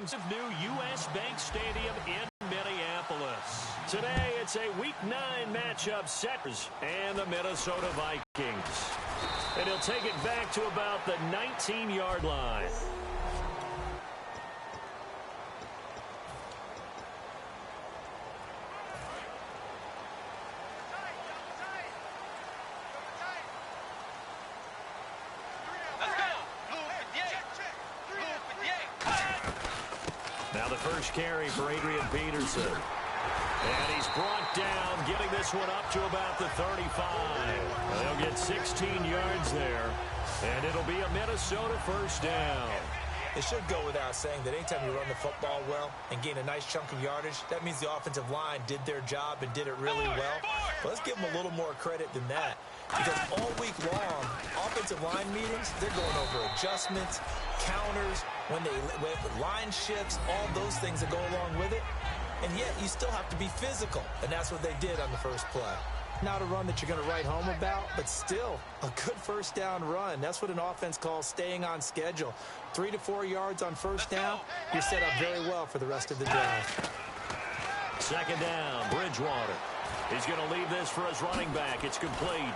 brings of new U.S. Bank Stadium in Minneapolis. Today, it's a Week 9 matchup set and the Minnesota Vikings. And he'll take it back to about the 19-yard line. Now the first carry for Adrian Peterson. And he's brought down, getting this one up to about the 35. They'll get 16 yards there, and it'll be a Minnesota first down. It should go without saying that anytime you run the football well and gain a nice chunk of yardage, that means the offensive line did their job and did it really well. But let's give them a little more credit than that, because all week long, offensive line meetings, they're going over adjustments, counters, when line shifts, all those things that go along with it. And yet you still have to be physical, and that's what they did on the first play. Not a run that you're going to write home about, but still a good first down run. That's what an offense calls staying on schedule. 3 to 4 yards on first down, you're set up very well for the rest of the drive. Second down, Bridgewater. He's going to leave this for his running back. It's complete.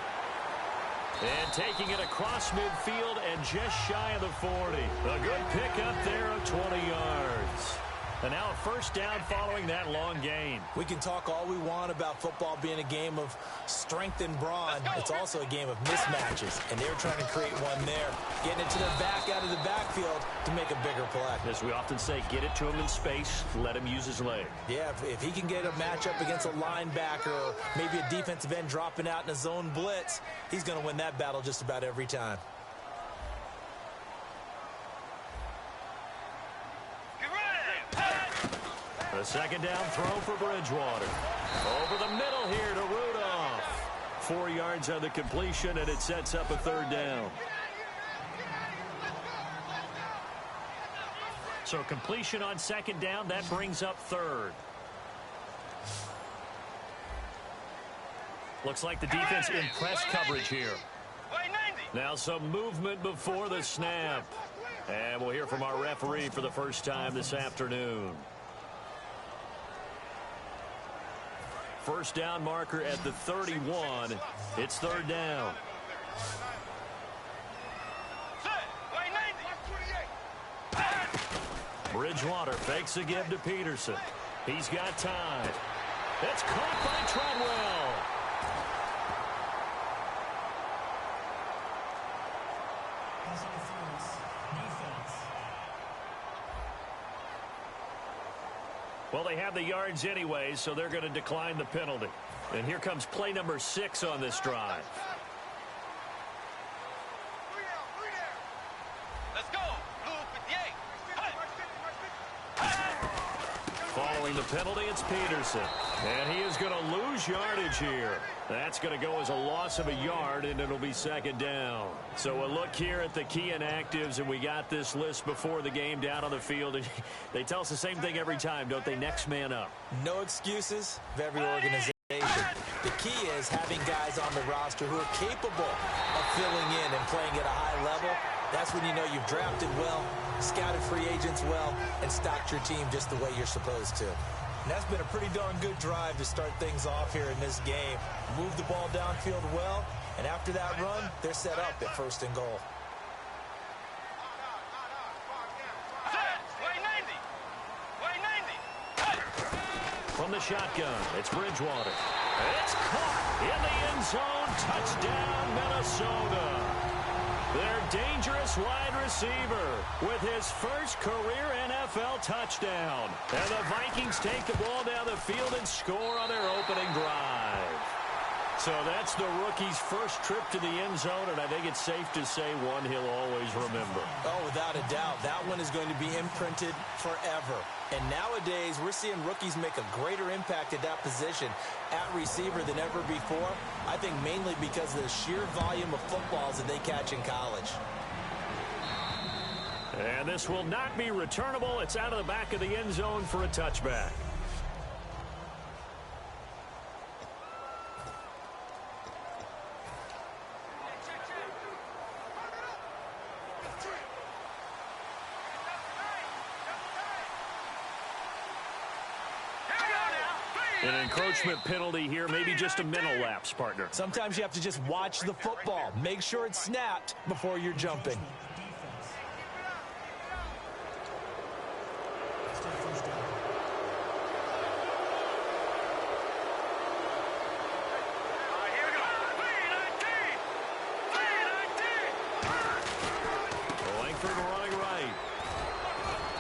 And taking it across midfield and just shy of the 40. A good pickup there of 20 yards. And now a first down following that long gain. We can talk all we want about football being a game of strength and brawn. It's also a game of mismatches, and they're trying to create one there, getting it to their back out of the backfield to make a bigger play. As we often say, get it to him in space, let him use his leg. Yeah, if he can get a matchup against a linebacker or maybe a defensive end dropping out in a zone blitz, he's going to win that battle just about every time. A second down throw for Bridgewater. Over the middle here to Rudolph. 4 yards on the completion, and it sets up a third down. So completion on second down, that brings up third. Looks like the defense in press coverage here. Now some movement before the snap. And we'll hear from our referee for the first time this afternoon. First down marker at the 31. It's third down. Bridgewater fakes a give to Peterson. He's got time. It's caught by Treadwell. Well, they have the yards anyway, so they're going to decline the penalty. And here comes play number 6 on this drive. Let's go. Following the penalty, it's Peterson. And he is going to lose yardage here. That's going to go as a loss of a yard, and it'll be second down. So a look here at the key inactives, and we got this list before the game down on the field. And they tell us the same thing every time, don't they? Next man up. No excuses of every organization. The key is having guys on the roster who are capable of filling in and playing at a high level. That's when you know you've drafted well, scouted free agents well, and stocked your team just the way you're supposed to. And that's been a pretty darn good drive to start things off here in this game. Move the ball downfield well, and after that run, they're set up at first and goal. From the shotgun, it's Bridgewater. It's caught in the end zone. Touchdown, Minnesota. Their dangerous wide receiver with his first career NFL touchdown. And the Vikings take the ball down the field and score on their opening drive. So that's the rookie's first trip to the end zone, and I think it's safe to say one he'll always remember. Oh, without a doubt. That one is going to be imprinted forever. And nowadays, we're seeing rookies make a greater impact at that position at receiver than ever before. I think mainly because of the sheer volume of footballs that they catch in college. And this will not be returnable. It's out of the back of the end zone for a touchback. An encroachment penalty here, maybe just a mental lapse, partner. Sometimes you have to just watch the football. Make sure it's snapped before you're jumping.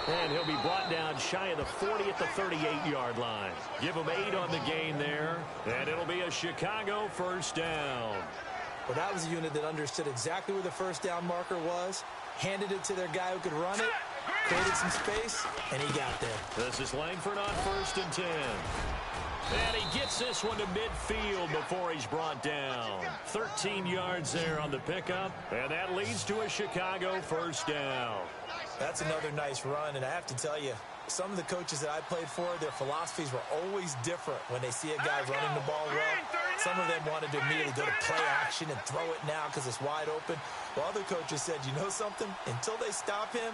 And he'll be brought down shy of the 40 at the 38-yard line. Give him 8 on the gain there, and it'll be a Chicago first down. Well, that was a unit that understood exactly where the first down marker was, handed it to their guy who could run it, created some space, and he got there. This is Langford on 1st and 10. And he gets this one to midfield before he's brought down. 13 yards there on the pickup, and that leads to a Chicago first down. That's another nice run, and I have to tell you, some of the coaches that I played for, their philosophies were always different when they see a guy running the ball well. Some of them wanted to immediately go to play action and throw it now because it's wide open. While other coaches said, you know something? Until they stop him,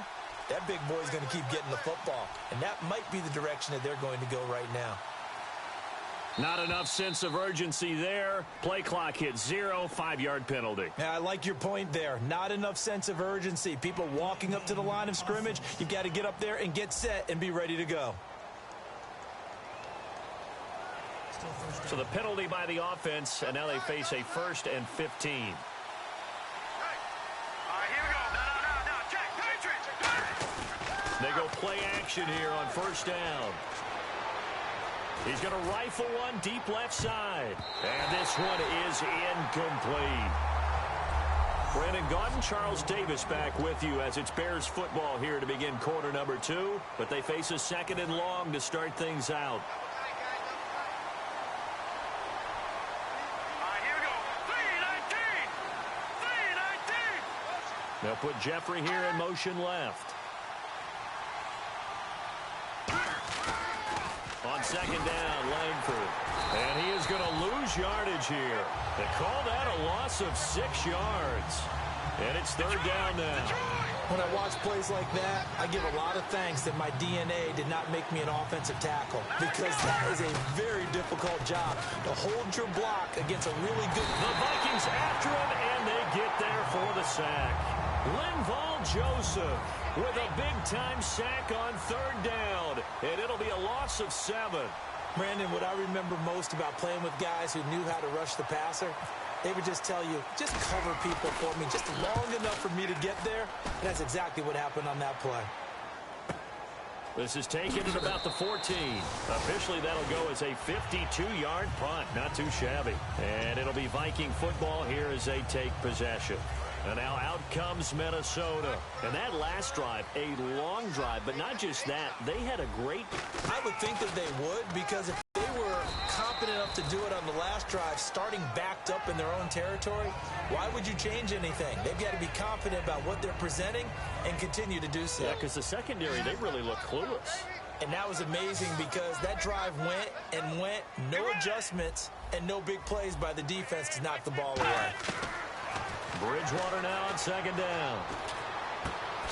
that big boy's going to keep getting the football. And that might be the direction that they're going to go right now. Not enough sense of urgency there. Play clock hits 0, 5-yard penalty. Yeah, I like your point there. Not enough sense of urgency. People walking up to the line of scrimmage, you've got to get up there and get set and be ready to go. So the penalty by the offense, and now they face a 1st and 15. They go play action here on 1st down. He's going to rifle one deep left side. And this one is incomplete. Brandon Gaudin, Charles Davis back with you as it's Bears football here to begin quarter number 2. But they face a 2nd and long to start things out. They'll put Jeffrey here in motion left. On 2nd down, Langford. And he is going to lose yardage here. They call that a loss of 6 yards. And it's 3rd down now. When I watch plays like that, I give a lot of thanks that my DNA did not make me an offensive tackle, because that is a very difficult job to hold your block against a really good... The Vikings after him, and they get there for the sack. Linval Joseph with a big-time sack on 3rd down, and it'll be a loss of 7. Brandon, what I remember most about playing with guys who knew how to rush the passer, they would just tell you, just cover people for me just long enough for me to get there, and that's exactly what happened on that play. This is taken at about the 14. Officially, that'll go as a 52-yard punt. Not too shabby. And it'll be Viking football here as they take possession. And now out comes Minnesota. And that last drive, a long drive, but not just that. They had a great... I would think that they would, because if they were competent enough to do it on the last drive, starting backed up in their own territory, why would you change anything? They've got to be confident about what they're presenting and continue to do so. Yeah, because the secondary, they really look clueless. And that was amazing because that drive went and went, no adjustments, and no big plays by the defense to knock the ball away. Bridgewater now on 2nd down.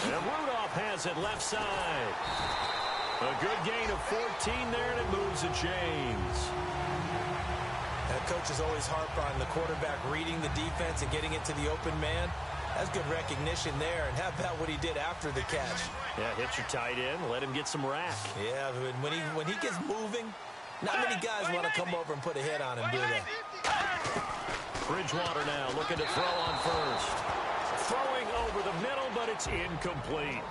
And Rudolph has it left side. A good gain of 14 there, and it moves the chains. That coach is always harp on the quarterback reading the defense and getting it to the open man. That's good recognition there. And how about what he did after the catch? Yeah, hit your tight end, let him get some rack. Yeah, but when he gets moving, not many guys want to come over and put a hit on him, do they? Bridgewater now looking to throw on 1st. Throwing over the middle, but it's incomplete.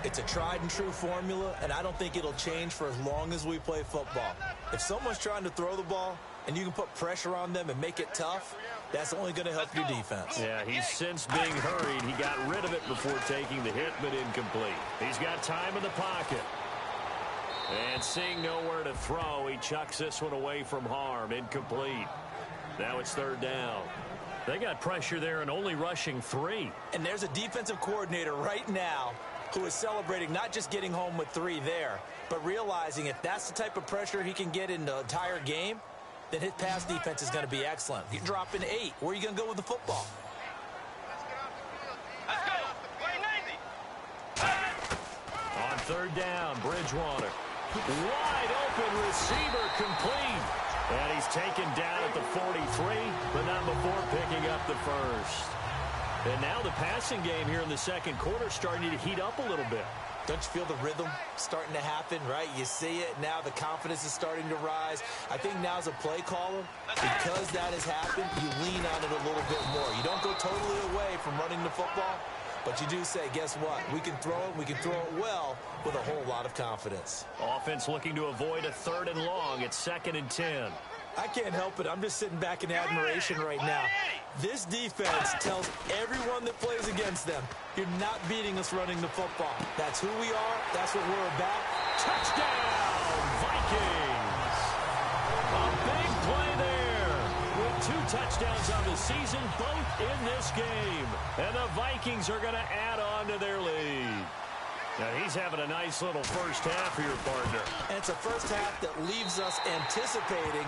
It's a tried-and-true formula, and I don't think it'll change for as long as we play football. If someone's trying to throw the ball and you can put pressure on them and make it tough, that's only going to help your defense. Yeah, he's since being hurried. He got rid of it before taking the hit, but incomplete. He's got time in the pocket. And seeing nowhere to throw, he chucks this one away from harm. Incomplete. Now it's 3rd down. They got pressure there and only rushing 3. And there's a defensive coordinator right now who is celebrating not just getting home with 3 there, but realizing if that's the type of pressure he can get in the entire game, then his pass defense is going to be excellent. You're dropping 8. Where are you going to go with the football? Let's go. On 3rd down, Bridgewater. Wide open receiver complete. And he's taken down at the 43, but not before picking up the first. And now the passing game here in the second quarter starting to heat up a little bit. Don't you feel the rhythm starting to happen, right? You see it. Now the confidence is starting to rise. I think now as a play caller, because that has happened, you lean on it a little bit more. You don't go totally away from running the football, but you do say, guess what? We can throw it. We can throw it well with a whole lot of confidence. Offense looking to avoid a 3rd and long. It's 2nd and 10. I can't help it. I'm just sitting back in admiration right now. This defense tells everyone that plays against them, you're not beating us running the football. That's who we are. That's what we're about. Touchdown, Vikings. A big play there with 2 touchdowns on the season, both in this game. And the Vikings are going to add on to their lead. Now he's having a nice little first half for your partner. And it's a first half that leaves us anticipating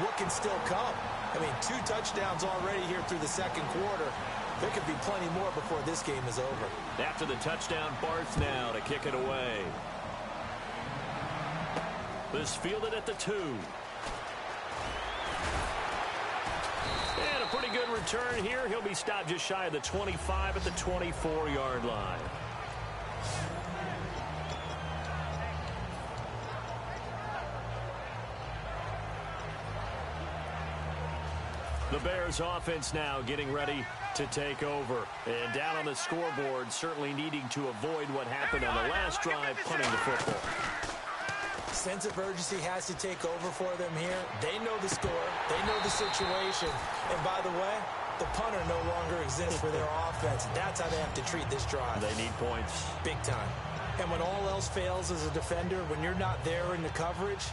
what can still come. I mean, 2 touchdowns already here through the second quarter. There could be plenty more before this game is over. After the touchdown, Barth now to kick it away. This fielded at the 2. And a pretty good return here. He'll be stopped just shy of the 25 at the 24-yard line. The Bears offense now getting ready to take over. And down on the scoreboard, certainly needing to avoid what happened on the last drive, punting the football. Sense of urgency has to take over for them here. They know the score. They know the situation. And by the way, the punter no longer exists for their offense. That's how they have to treat this drive. They need points. Big time. And when all else fails as a defender, when you're not there in the coverage,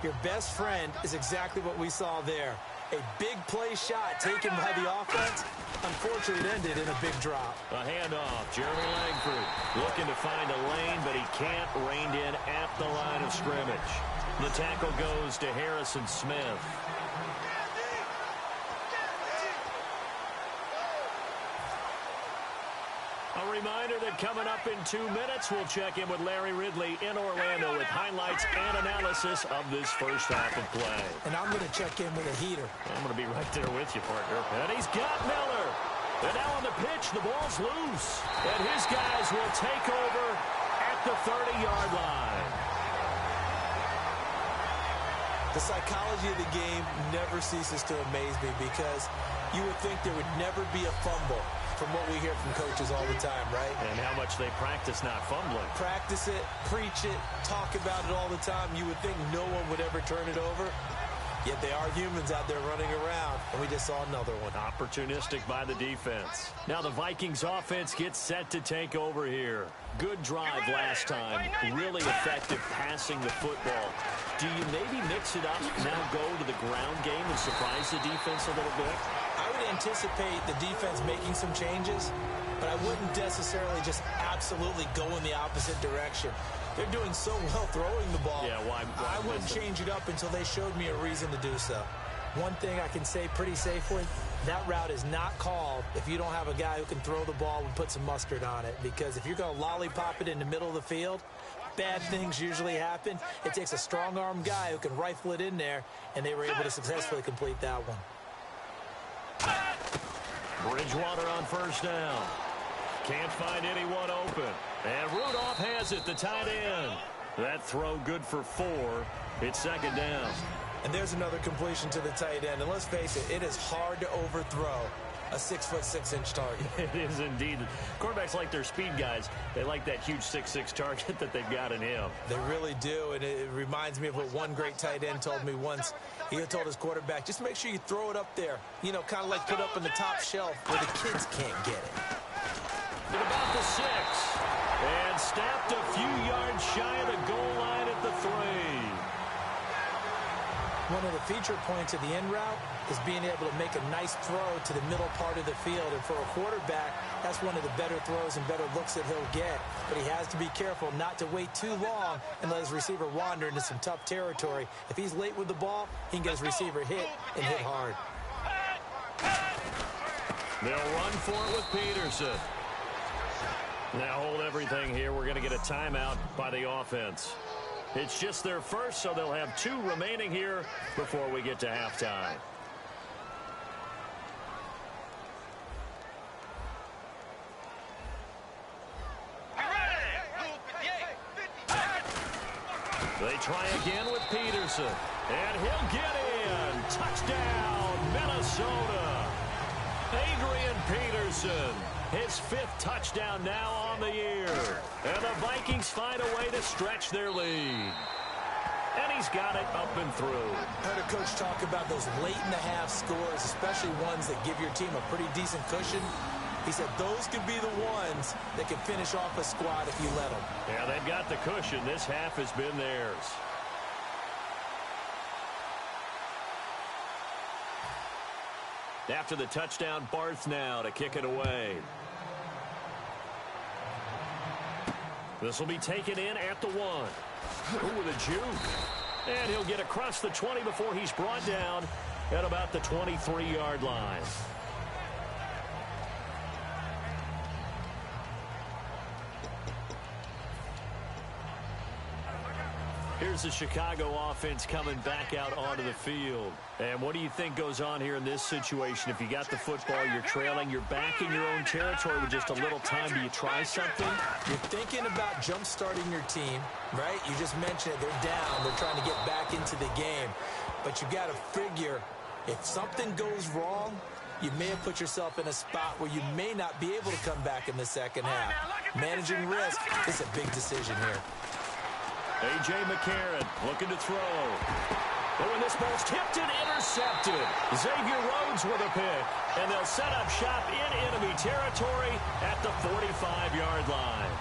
your best friend is exactly what we saw there. A big play shot taken by the offense. Unfortunately, it ended in a big drop. A handoff. Jeremy Langford looking to find a lane, but he can't. Reined in at the line of scrimmage. The tackle goes to Harrison Smith. A reminder that coming up in 2 minutes, we'll check in with Larry Ridley in Orlando with highlights and analysis of this first half of play. And I'm going to check in with a heater. I'm going to be right there with you, partner. And he's got Miller. And now on the pitch, the ball's loose. And his guys will take over at the 30-yard line. The psychology of the game never ceases to amaze me because you would think there would never be a fumble from what we hear from coaches all the time, right? And how much they practice not fumbling. Practice it, preach it, talk about it all the time. You would think no one would ever turn it over. Yet they are humans out there running around, and we just saw another one. Opportunistic by the defense. Now the Vikings offense gets set to take over here. Good drive last time. Really effective passing the football. Do you maybe mix it up, now go to the ground game and surprise the defense a little bit? I would anticipate the defense making some changes, but I wouldn't necessarily just absolutely go in the opposite direction. They're doing so well throwing the ball. Yeah, why I wouldn't change it up until they showed me a reason to do so. One thing I can say pretty safely, that route is not called if you don't have a guy who can throw the ball and put some mustard on it. Because if you're going to lollipop it in the middle of the field, bad things usually happen. It takes a strong-arm guy who can rifle it in there, and they were able to successfully complete that one. Bridgewater on first down. Can't find anyone open. And Rudolph has it, the tight end. That throw good for 4. It's second down. And there's another completion to the tight end. And let's face it, it is hard to overthrow a 6'6" target. It is indeed. Quarterbacks like their speed guys. They like that huge 6'6" target that they've got in him. They really do, and it reminds me of what one great tight end told me once. He had told his quarterback, just make sure you throw it up there. You know, kind of like put up in the top shelf where the kids can't get it. At about the 6. And snapped a few yards shy of the goal line at the 3. One of the feature points of the in route is being able to make a nice throw to the middle part of the field. And for a quarterback, that's one of the better throws and better looks that he'll get. But he has to be careful not to wait too long and let his receiver wander into some tough territory. If he's late with the ball, he can get his receiver hit and hit hard. They'll run for it with Peterson. Now hold everything here. We're going to get a timeout by the offense. It's just their first, so they'll have 2 remaining here before we get to halftime. They try again with Peterson, and he'll get in. Touchdown, Minnesota. Adrian Peterson, his 5th touchdown now on the year. And the Vikings find a way to stretch their lead. And he's got it up and through. Heard a coach talk about those late-in-the-half scores, especially ones that give your team a pretty decent cushion. He said those could be the ones that can finish off a squad if you let them. Yeah, they've got the cushion. This half has been theirs. After the touchdown, Barth now to kick it away. This will be taken in at the 1. Ooh, with a juke. And he'll get across the 20 before he's brought down at about the 23-yard line. Here's the Chicago offense coming back out onto the field. And what do you think goes on here in this situation? If you got the football, you're trailing, you're back in your own territory with just a little time. Do you try something? You're thinking about jump-starting your team, right? You just mentioned it. They're down. They're trying to get back into the game. But you got to figure if something goes wrong, you may have put yourself in a spot where you may not be able to come back in the second half. Managing risk is a big decision here. A.J. McCarron looking to throw. Oh, and this ball's tipped and intercepted. Xavier Rhodes with a pick. And they'll set up shop in enemy territory at the 45-yard line.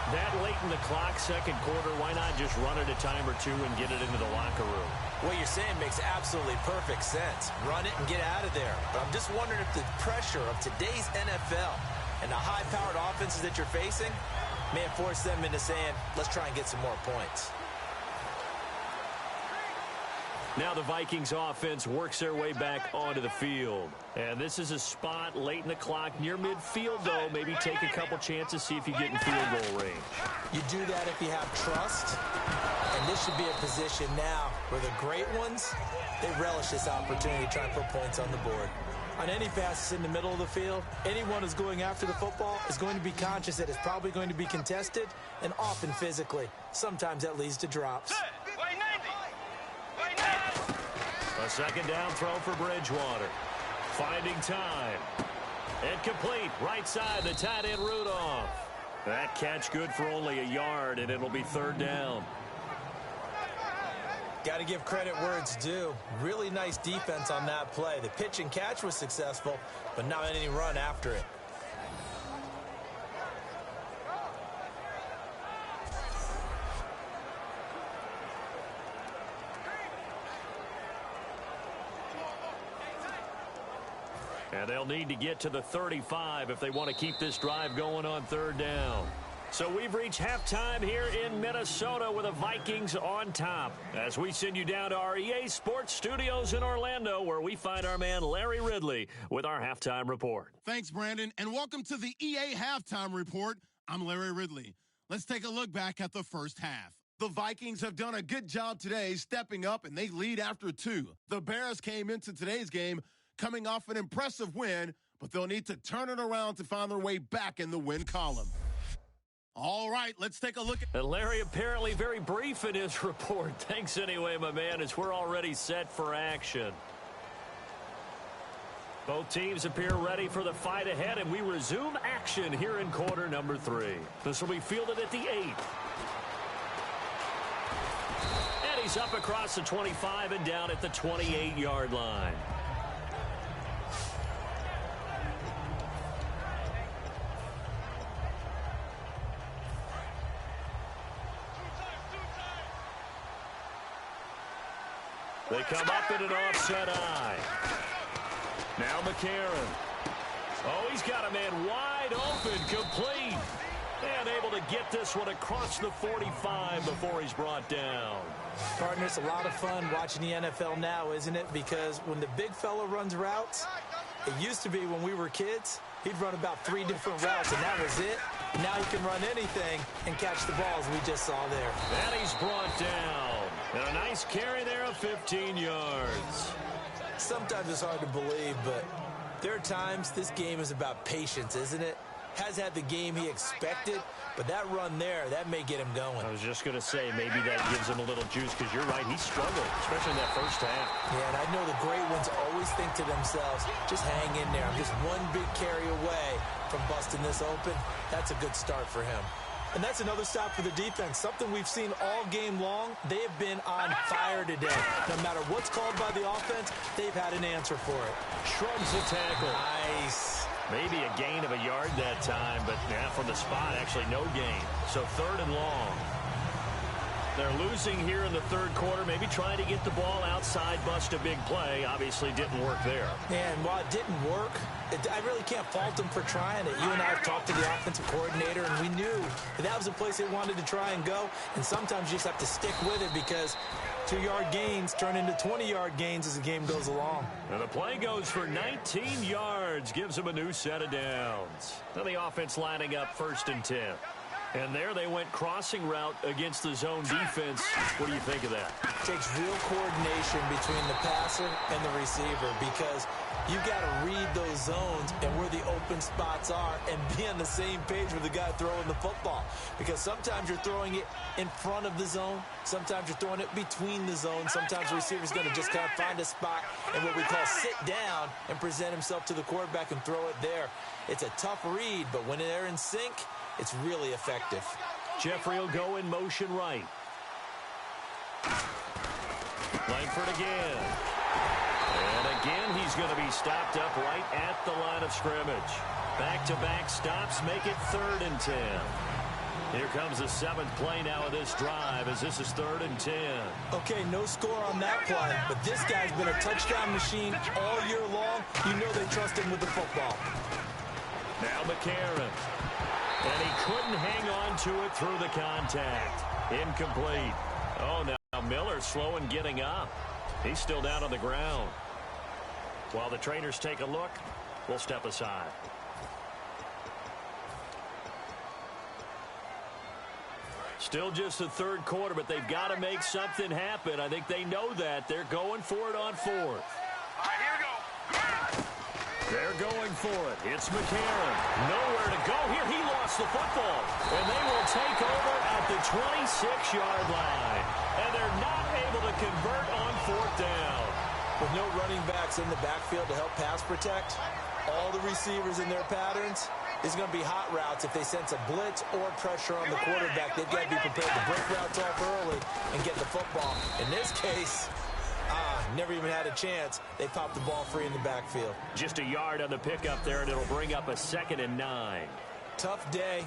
That late in the clock, second quarter, why not just run it a time or 2 and get it into the locker room? What you're saying makes absolutely perfect sense. Run it and get out of there. But I'm just wondering if the pressure of today's NFL and the high-powered offenses that you're facing may have forced them into saying, let's try and get some more points. Now the Vikings offense works their way back onto the field. And this is a spot late in the clock near midfield, though. Maybe take a couple chances, see if you get in field goal range. You do that if you have trust. And this should be a position now where the great ones, they relish this opportunity to try and put points on the board. On any passes in the middle of the field, anyone who's going after the football is going to be conscious that it's probably going to be contested and often physically. Sometimes that leads to drops. A second down throw for Bridgewater. Finding time. And complete. Right side, the tight end Rudolph. That catch good for only a yard, and it'll be 3rd down. Got to give credit where it's due. Really nice defense on that play. The pitch and catch was successful, but not any run after it. And they'll need to get to the 35 if they want to keep this drive going on 3rd down. So we've reached halftime here in Minnesota with the Vikings on top. As we send you down to our EA Sports Studios in Orlando, where we find our man Larry Ridley with our halftime report. Thanks, Brandon, and welcome to the EA Halftime Report. I'm Larry Ridley. Let's take a look back at the first half. The Vikings have done a good job today stepping up, and they lead after 2. The Bears came into today's game coming off an impressive win, but they'll need to turn it around to find their way back in the win column. All right, let's take a look. And Larry apparently very brief in his report. Thanks anyway, my man, as we're already set for action. Both teams appear ready for the fight ahead, and we resume action here in quarter number 3. This will be fielded at the 8. And he's up across the 25 and down at the 28-yard line. They come up in an offset eye. Now McCarron. Oh, he's got a man wide open, complete. And able to get this one across the 45 before he's brought down. Partner, it's a lot of fun watching the NFL now, isn't it? Because when the big fella runs routes, it used to be when we were kids, he'd run about 3 different routes, and that was it. Now he can run anything and catch the ball, as we just saw there. And he's brought down. Nice carry there of 15 yards. Sometimes it's hard to believe, but there are times this game is about patience, isn't it? Has had the game he expected, but that run there, that may get him going. I was just going to say, maybe that gives him a little juice, because you're right, he struggled, especially in that first half. Yeah, and I know the great ones always think to themselves, just hang in there. I'm just one big carry away from busting this open. That's a good start for him. And that's another stop for the defense, something we've seen all game long. They have been on fire today. No matter what's called by the offense, they've had an answer for it. Shrugs the tackle. Nice. Maybe a gain of a yard that time, but from the spot, actually no gain. So 3rd and long. They're losing here in the third quarter, maybe trying to get the ball outside, bust a big play. Obviously didn't work there. And while it didn't work, I really can't fault them for trying it. You and I have talked to the offensive coordinator, and we knew that was a place they wanted to try and go. And sometimes you just have to stick with it because 2-yard gains turn into 20-yard gains as the game goes along. And the play goes for 19 yards, gives them a new set of downs. Now the offense lining up 1st and 10. And there they went crossing route against the zone defense. What do you think of that? It takes real coordination between the passer and the receiver because you've got to read those zones and where the open spots are and be on the same page with the guy throwing the football. Because sometimes you're throwing it in front of the zone. Sometimes you're throwing it between the zones. Sometimes the receiver's going to just kind of find a spot and what we call sit down and present himself to the quarterback and throw it there. It's a tough read, but when they're in sync, it's really effective. Jeffrey will go in motion right. Langford again. And again, he's going to be stopped up right at the line of scrimmage. Back-to-back stops make it 3rd and 10. Here comes the 7th play now of this drive as this is 3rd and 10. Okay, no score on that play, but this guy's been a touchdown machine all year long. You know they trust him with the football. Now McCarron. And he couldn't hang on to it through the contact. Incomplete. Oh, now Miller's slow in getting up. He's still down on the ground. While the trainers take a look, we'll step aside. Still just the third quarter, but they've got to make something happen. I think they know that. They're going for it on 4th. All right, here we go. They're going for it. It's McCarron. Nowhere to go here. He lost the football. And they will take over at the 26-yard line. And they're not able to convert on 4th down. With no running backs in the backfield to help pass protect, all the receivers in their patterns, is going to be hot routes. If they sense a blitz or pressure on the quarterback, they've got to be prepared to break routes off early and get the football. In this case, never even had a chance. They popped the ball free in the backfield. Just a yard on the pickup there, and it'll bring up a 2nd and 9. Tough day,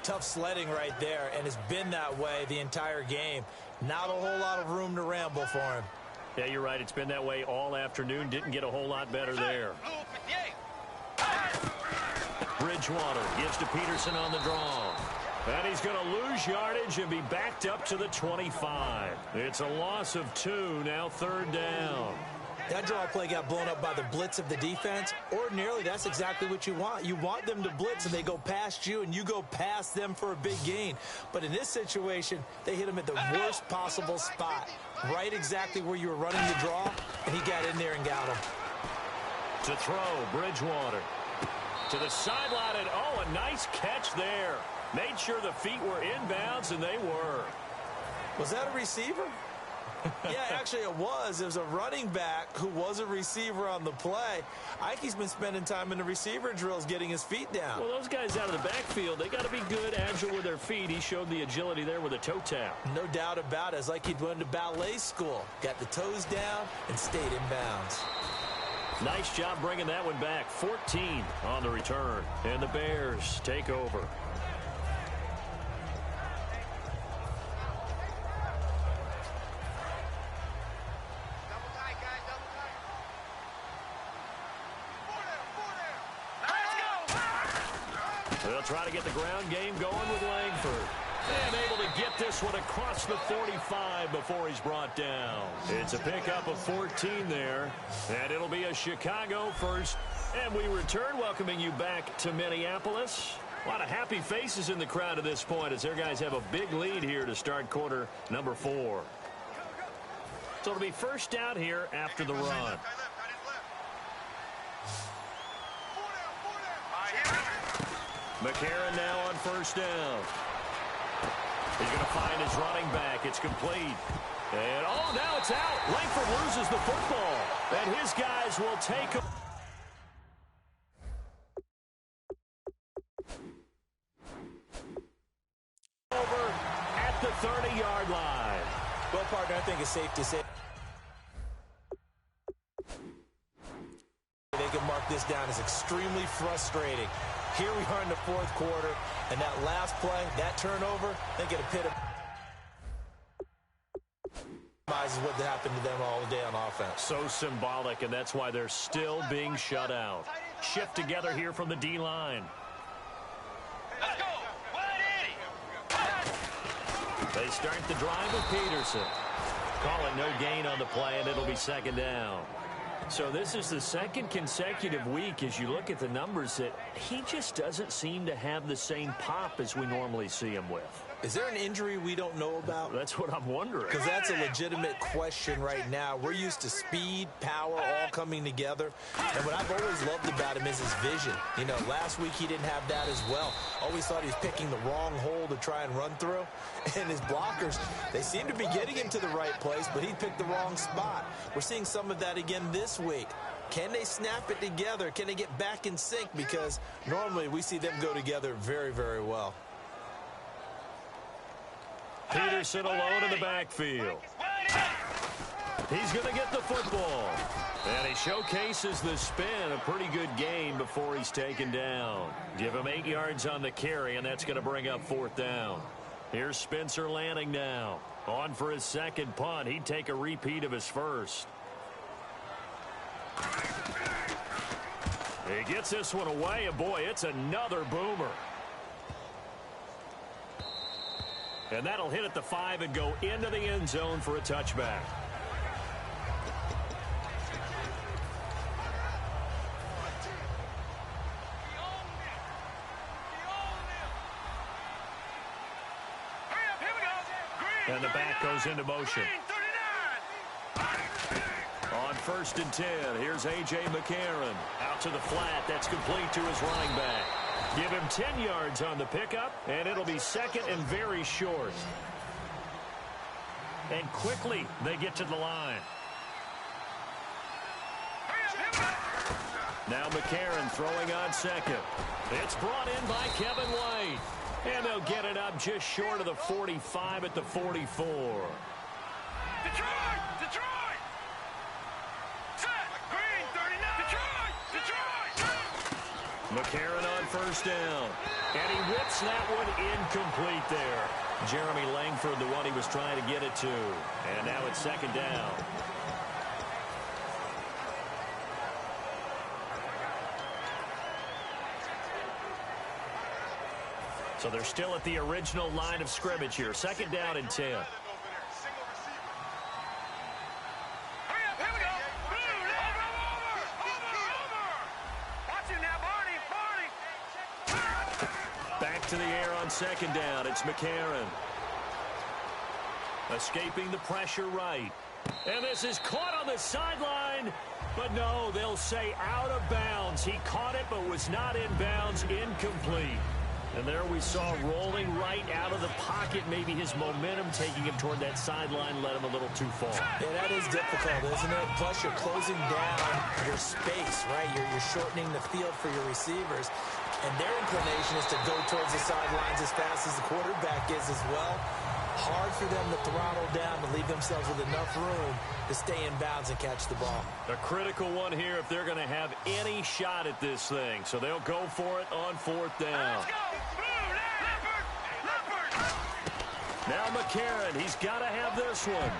tough sledding right there, and it's been that way the entire game. Not a whole lot of room to ramble for him. Yeah, you're right. It's been that way all afternoon. Didn't get a whole lot better there. Bridgewater gives to Peterson on the draw. And he's going to lose yardage and be backed up to the 25. It's a loss of 2, now 3rd down. That draw play got blown up by the blitz of the defense. Ordinarily, that's exactly what you want. You want them to blitz, and they go past you, and you go past them for a big gain. But in this situation, they hit him at the worst possible spot, right exactly where you were running the draw, and he got in there and got him. To throw, Bridgewater. To the sideline, and a nice catch there. Made sure the feet were inbounds, and they were. Was that a receiver? Yeah, actually it was. It was a running back who was a receiver on the play. I think he's been spending time in the receiver drills getting his feet down. Well, those guys out of the backfield, they got to be good, agile with their feet. He showed the agility there with a toe tap. No doubt about it. It's like he'd went to ballet school. Got the toes down and stayed in bounds. Nice job bringing that one back. 14 on the return. And the Bears take over. They'll try to get the ground game going with Langford. And able to get this one across the 45 before he's brought down. It's a pickup of 14 there. And it'll be a Chicago first. And we return, welcoming you back to Minneapolis. A lot of happy faces in the crowd at this point as their guys have a big lead here to start quarter number 4. So it'll be first down here after the run. McCarron now on first down. He's going to find his running back. It's complete. And, oh, now it's out. Langford loses the football. And his guys will take him. Over at the 30-yard line. Well, partner, I think it's safe to say they can mark this down as extremely frustrating. Here we are in the fourth quarter, and that last play, that turnover, they get a pit of is what happened to them all day on offense. So symbolic, and that's why they're still being shut out. Shift together here from the D-line. Let's go. They start the drive with Peterson. Call it no gain on the play, and it'll be second down. So this is the second consecutive week, as you look at the numbers, that he just doesn't seem to have the same pop as we normally see him with. Is there an injury we don't know about? That's what I'm wondering. Because that's a legitimate question right now. We're used to speed, power, all coming together. And what I've always loved about him is his vision. You know, last week he didn't have that as well. Always thought he was picking the wrong hole to try and run through. And his blockers, they seem to be getting him to the right place, but he picked the wrong spot. We're seeing some of that again this week. Can they snap it together? Can they get back in sync? Because normally we see them go together very, very well. Peterson alone in the backfield. He's going to get the football. And he showcases the spin. A pretty good game before he's taken down. Give him 8 yards on the carry, and that's going to bring up fourth down. Here's Spencer Lanning now. On for his second punt. He'd take a repeat of his first. He gets this one away, and boy, it's another boomer. And that'll hit at the 5 and go into the end zone for a touchback. And the back goes into motion. On 1st and 10, here's A.J. McCarron. Out to the flat. That's complete to his running back. Give him 10 yards on the pickup, and it'll be second and very short. And quickly, they get to the line. Now McCarron throwing on second. It's brought in by Kevin White. And they'll get it up just short of the 45 at the 44. Detroit! Set! Green, 39! Detroit! McCarron on first down. And he whips that one incomplete there. Jeremy Langford, the one he was trying to get it to. And now it's second down. So they're still at the original line of scrimmage here. Second down and 10. Back to the air on second down. It's McCarron. Escaping the pressure right. And this is caught on the sideline. But no, they'll say out of bounds. He caught it but was not in bounds. Incomplete. And there we saw rolling right out of the pocket. Maybe his momentum taking him toward that sideline led him a little too far. Yeah, that is difficult, isn't it? Plus, you're closing down your space, right? You're shortening the field for your receivers. And their inclination is to go towards the sidelines as fast as the quarterback is as well. Hard for them to throttle down and leave themselves with enough room to stay in bounds and catch the ball. A critical one here if they're going to have any shot at this thing. So they'll go for it on fourth down. Now McCarron, he's got to have this one.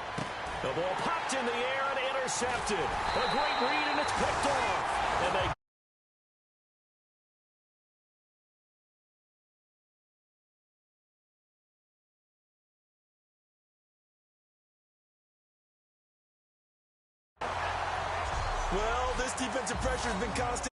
The ball popped in the air and intercepted. A great read, and it's picked off. And they Well, this defensive pressure has been constant.